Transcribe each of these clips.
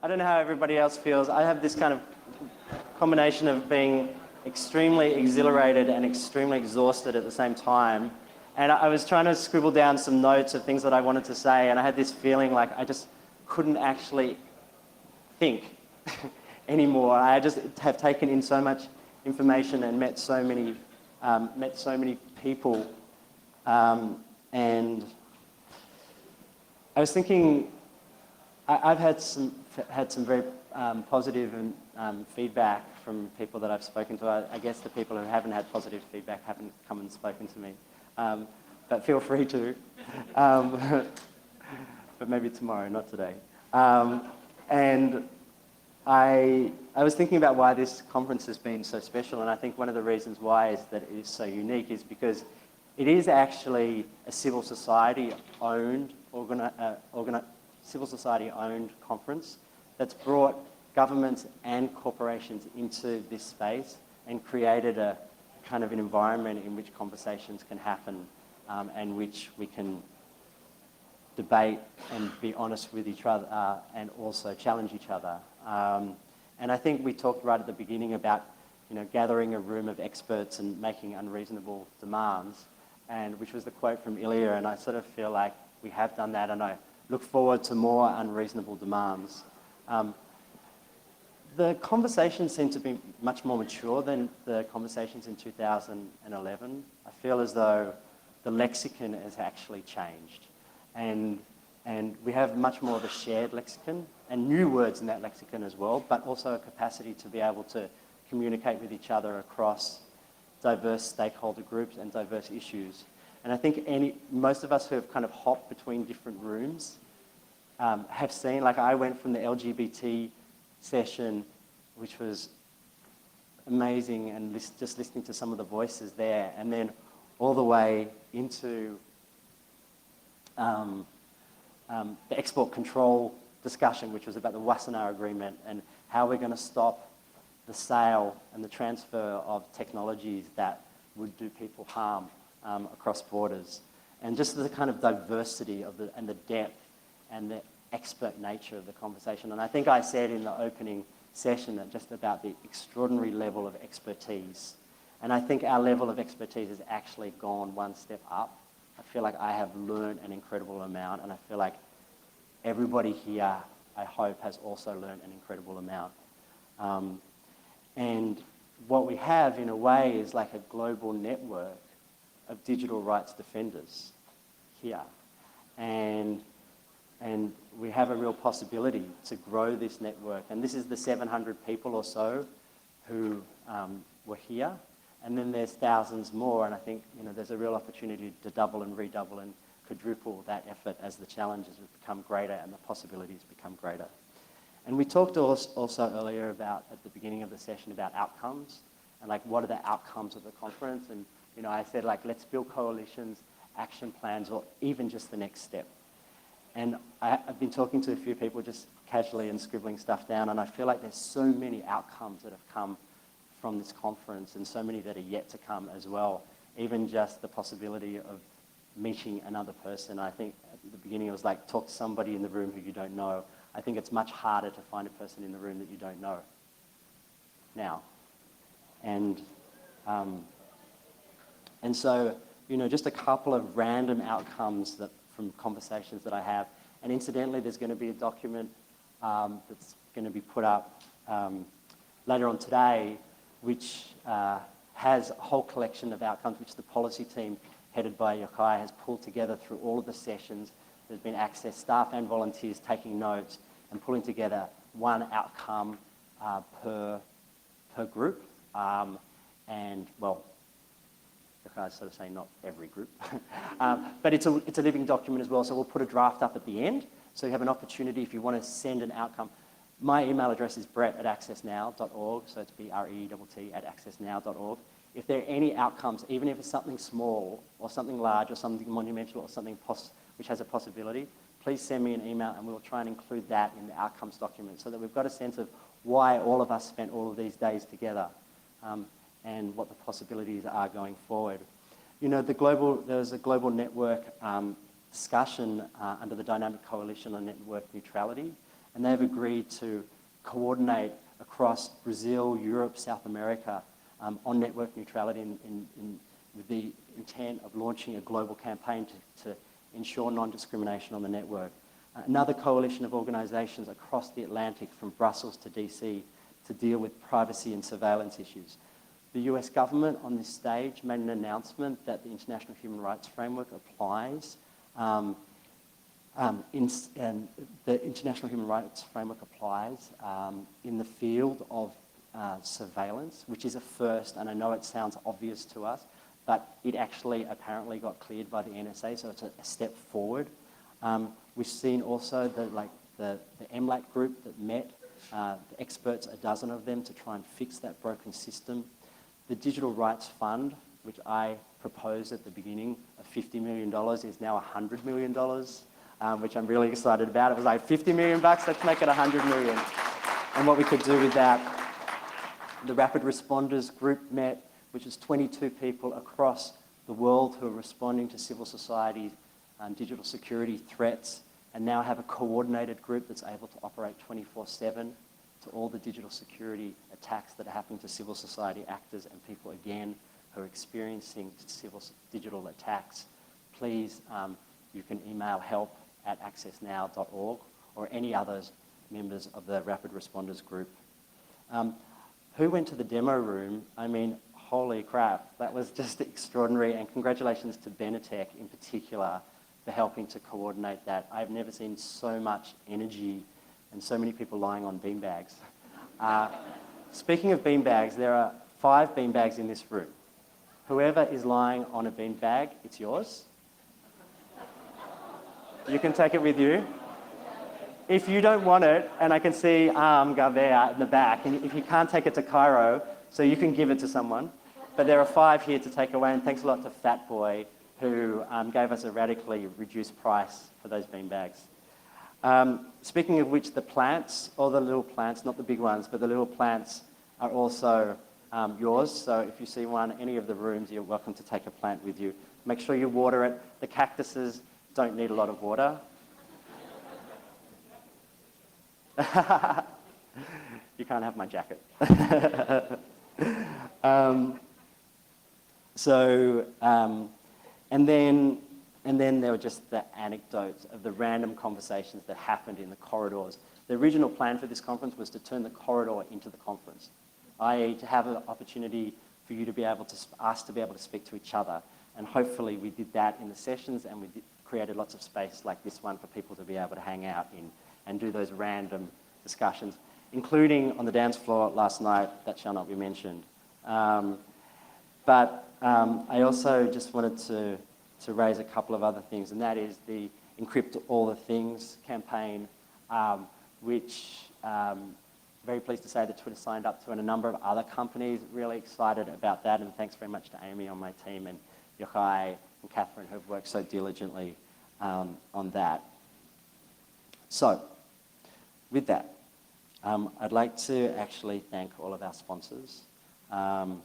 I don't know how everybody else feels. I have this kind of combination of being extremely exhilarated and extremely exhausted at the same time. And I was trying to scribble down some notes of things that I wanted to say, and I had this feeling like I just couldn't actually think anymore. I just have taken in so much information and met so many people. And I was thinking, I've had some very positive and feedback from people that I've spoken to. I guess the people who haven't had positive feedback haven't come and spoken to me. But feel free to. But maybe tomorrow, not today. And I was thinking about why this conference has been so special, and I think one of the reasons why is that it is so unique is because it is actually a civil society-owned conference that's brought governments and corporations into this space and created a kind of an environment in which conversations can happen and which we can debate and be honest with each other and also challenge each other. And I think we talked right at the beginning about gathering a room of experts and making unreasonable demands, and which was the quote from Ilya, and I sort of feel like we have done that, and I look forward to more unreasonable demands. The conversations seem to be much more mature than the conversations in 2011. I feel as though the lexicon has actually changed. And we have much more of a shared lexicon and new words in that lexicon as well, but also a capacity to be able to communicate with each other across diverse stakeholder groups and diverse issues. And I think most of us who have kind of hopped between different rooms have seen, like I went from the LGBT session, which was amazing, and just listening to some of the voices there, and then all the way into the export control discussion, which was about the Wassenaar Agreement and how we're going to stop the sale and the transfer of technologies that would do people harm across borders. And just the kind of diversity of and the depth and the expert nature of the conversation. And I think I said in the opening session that just about the extraordinary level of expertise. And I think our level of expertise has actually gone one step up. I feel like I have learned an incredible amount, and I feel like everybody here, I hope, has also learned an incredible amount. And what we have, in a way, is like a global network of digital rights defenders here. And we have a real possibility to grow this network. And this is the 700 people or so who were here. And then there's thousands more, and I think there's a real opportunity to double and redouble and quadruple that effort as the challenges become greater and the possibilities become greater. And we talked also earlier about, at the beginning of the session, about outcomes and like what are the outcomes of the conference. And I said, like, let's build coalitions, action plans, or even just the next step. And I've been talking to a few people just casually and scribbling stuff down, and I feel like there's so many outcomes that have come from this conference and so many that are yet to come as well. Even just the possibility of meeting another person. I think at the beginning it was like, talk to somebody in the room who you don't know. I think it's much harder to find a person in the room that you don't know now. And so, just a couple of random outcomes from conversations that I have. And incidentally, there's going to be a document that's going to be put up later on today, which has a whole collection of outcomes which the policy team headed by Yochai has pulled together through all of the sessions. There's been access, staff and volunteers taking notes and pulling together one outcome per group. And, well, Yochai's sort of saying not every group. But it's a living document as well, so we'll put a draft up at the end. So you have an opportunity if you want to send an outcome. My email address is brett@accessnow.org, so it's BRETT@accessnow.org. If there are any outcomes, even if it's something small or something large or something monumental or something which has a possibility, please send me an email and we'll try and include that in the outcomes document so that we've got a sense of why all of us spent all of these days together and what the possibilities are going forward. There's a global network discussion under the Dynamic Coalition on Network Neutrality. and they've agreed to coordinate across Brazil, Europe, South America on network neutrality with the intent of launching a global campaign to ensure non-discrimination on the network. Another coalition of organisations across the Atlantic from Brussels to DC to deal with privacy and surveillance issues. The US government on this stage made an announcement that the International Human Rights Framework applies. And the International Human Rights Framework applies in the field of surveillance, which is a first, and I know it sounds obvious to us, but it actually apparently got cleared by the NSA, so it's a step forward. We've seen also the MLAT group that met, the experts, a dozen of them, to try and fix that broken system. The Digital Rights Fund, which I proposed at the beginning of $50 million, is now $100 million, which I'm really excited about. It was like $50 million bucks, let's make it $100 million. And what we could do with that, the Rapid Responders group met, which is 22 people across the world who are responding to civil society and digital security threats, and now have a coordinated group that's able to operate 24/7 to all the digital security attacks that are happening to civil society actors and people, again, who are experiencing digital attacks. Please, you can email help@accessnow.org or any other members of the Rapid Responders group. Who went to the demo room? I mean, holy crap, that was just extraordinary, and congratulations to Benetech in particular for helping to coordinate that. I've never seen so much energy and so many people lying on beanbags. Speaking of beanbags, there are 5 beanbags in this room. Whoever is lying on a beanbag, it's yours. You can take it with you. If you don't want it, and I can see Gavea in the back, and if you can't take it to Cairo, so you can give it to someone. But there are 5 here to take away, and thanks a lot to Fat Boy, who gave us a radically reduced price for those beanbags. Speaking of which, the plants, all the little plants, not the big ones, but the little plants are also yours. So if you see one, any of the rooms, you're welcome to take a plant with you. Make sure you water it. The cactuses don't need a lot of water. You can't have my jacket. And then there were just the anecdotes of the random conversations that happened in the corridors. The original plan for this conference was to turn the corridor into the conference, i.e. to have an opportunity for you to be able to, us to be able to speak to each other. And hopefully we did that in the sessions, and we created lots of space like this one for people to be able to hang out in and do those random discussions, including on the dance floor last night, that shall not be mentioned. But I also just wanted to raise a couple of other things, and that is the Encrypt All the Things campaign, which very pleased to say that Twitter signed up to, and a number of other companies. Really excited about that, and thanks very much to Amy on my team and Yochai and Catherine, who've worked so diligently on that. So, with that, I'd like to actually thank all of our sponsors. And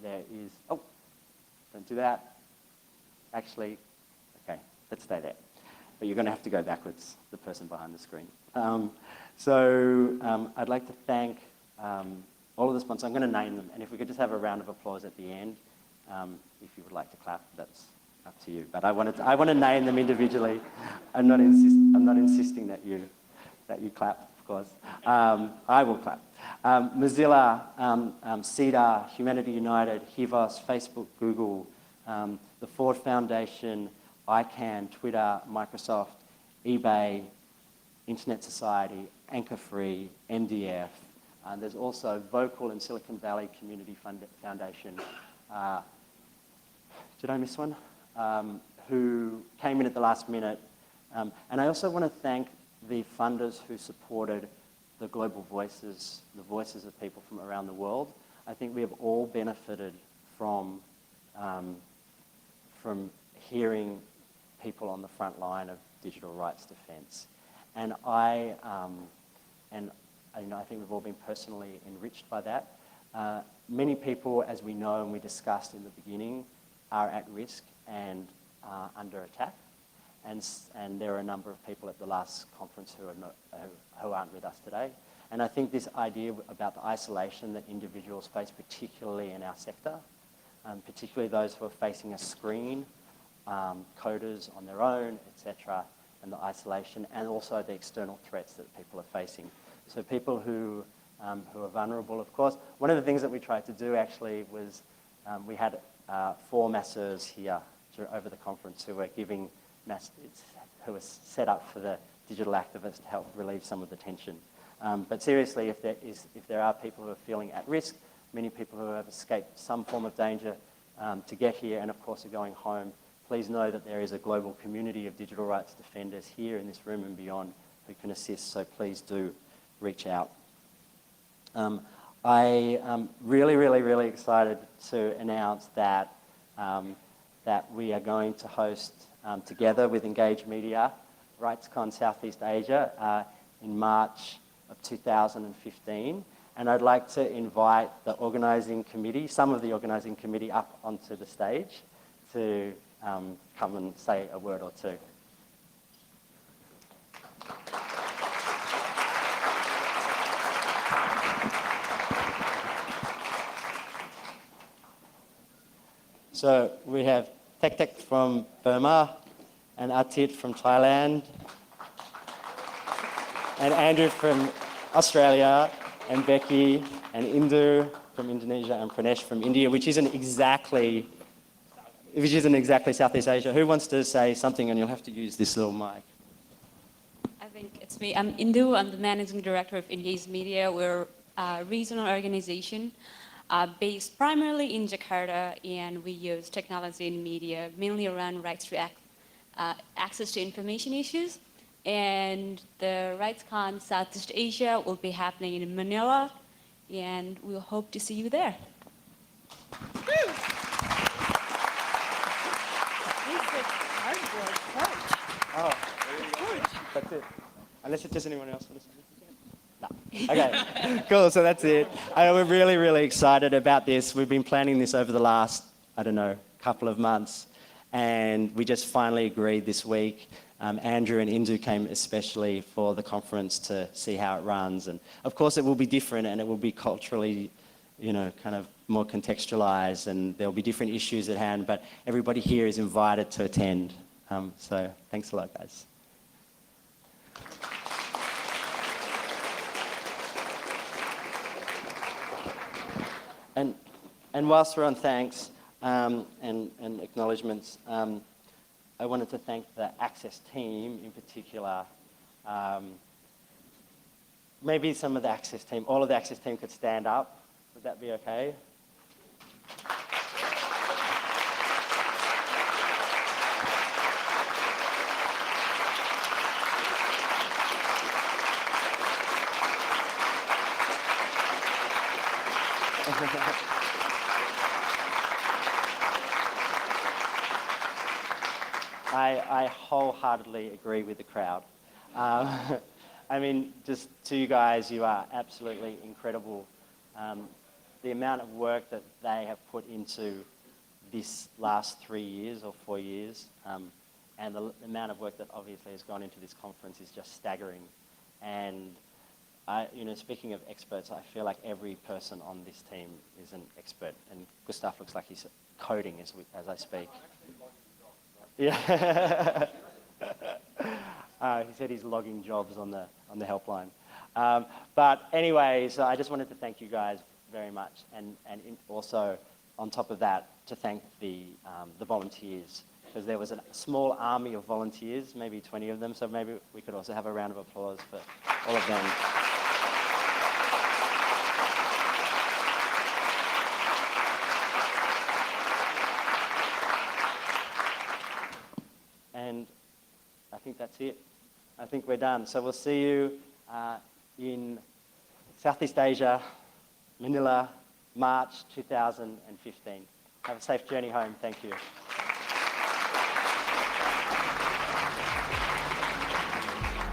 there is, oh, don't do that. Actually, okay, let's stay there. But you're going to have to go backwards, the person behind the screen. I'd like to thank all of the sponsors. I'm going to name them, and if we could just have a round of applause at the end. If you would like to clap, that's up to you. But I want to name them individually. I'm not insisting that you clap, of course. I will clap. Mozilla, CEDAR, Humanity United, HIVOS, Facebook, Google, the Ford Foundation, ICANN, Twitter, Microsoft, eBay, Internet Society, Anchor Free, MDF. There's also Vocal and Silicon Valley Community Foundation. Did I miss one? Who came in at the last minute. And I also want to thank the funders who supported the global voices, the voices of people from around the world. I think we have all benefited from hearing people on the front line of digital rights defense. And I think we've all been personally enriched by that. Many people, as we know and we discussed in the beginning, are at risk and under attack. and there are a number of people at the last conference who aren't with us today. And I think this idea about the isolation that individuals face, particularly in our sector, particularly those who are facing a screen, coders on their own, etc., and the isolation, and also the external threats that people are facing. So people who are vulnerable, of course. One of the things that we tried to do actually was we had 4 masseurs here over the conference who were giving who were set up for the digital activists to help relieve some of the tension. But seriously, if there are people who are feeling at risk, many people who have escaped some form of danger to get here and of course are going home, please know that there is a global community of digital rights defenders here in this room and beyond who can assist, so please do reach out. I am really, really, really excited to announce that, that we are going to host, together with Engage Media, RightsCon Southeast Asia in March of 2015. And I'd like to invite the organising committee, some of the organising committee up onto the stage to come and say a word or two. So we have Tek Tek from Burma, and Atit from Thailand, and Andrew from Australia, and Becky and Indu from Indonesia, and Pranesh from India, which isn't exactly Southeast Asia. Who wants to say something? And you'll have to use this little mic. I think it's me. I'm Indu. I'm the managing director of Engage Media. We're a regional organization based primarily in Jakarta, and we use technology and media mainly around rights to access to information issues. And the RightsCon Southeast Asia will be happening in Manila, and we'll hope to see you there. Oh, that's it. Unless it's just anyone else. No. Okay, cool, so that's it. We're really, really excited about this. We've been planning this over the last, couple of months, and we just finally agreed this week. Andrew and Indu came especially for the conference to see how it runs. And of course it will be different, and it will be culturally, kind of more contextualized, and there'll be different issues at hand, but everybody here is invited to attend. So thanks a lot, guys. And whilst we're on thanks and acknowledgements, I wanted to thank the Access team in particular. Maybe some of the Access team, all of the Access team could stand up. Would that be okay? I wholeheartedly agree with the crowd. I mean, just to you guys, you are absolutely incredible. The amount of work that they have put into this last 3 years or 4 years, and the amount of work that obviously has gone into this conference is just staggering. And speaking of experts, I feel like every person on this team is an expert, and Gustav looks like he's coding as I speak. Yeah. He said he's logging jobs on the helpline. But anyways, I just wanted to thank you guys very much, and also on top of that, to thank the volunteers, because there was a small army of volunteers, maybe 20 of them, so maybe we could also have a round of applause for all of them. And I think that's it. I think we're done. So we'll see you in Southeast Asia, Manila, March 2015. Have a safe journey home. Thank you.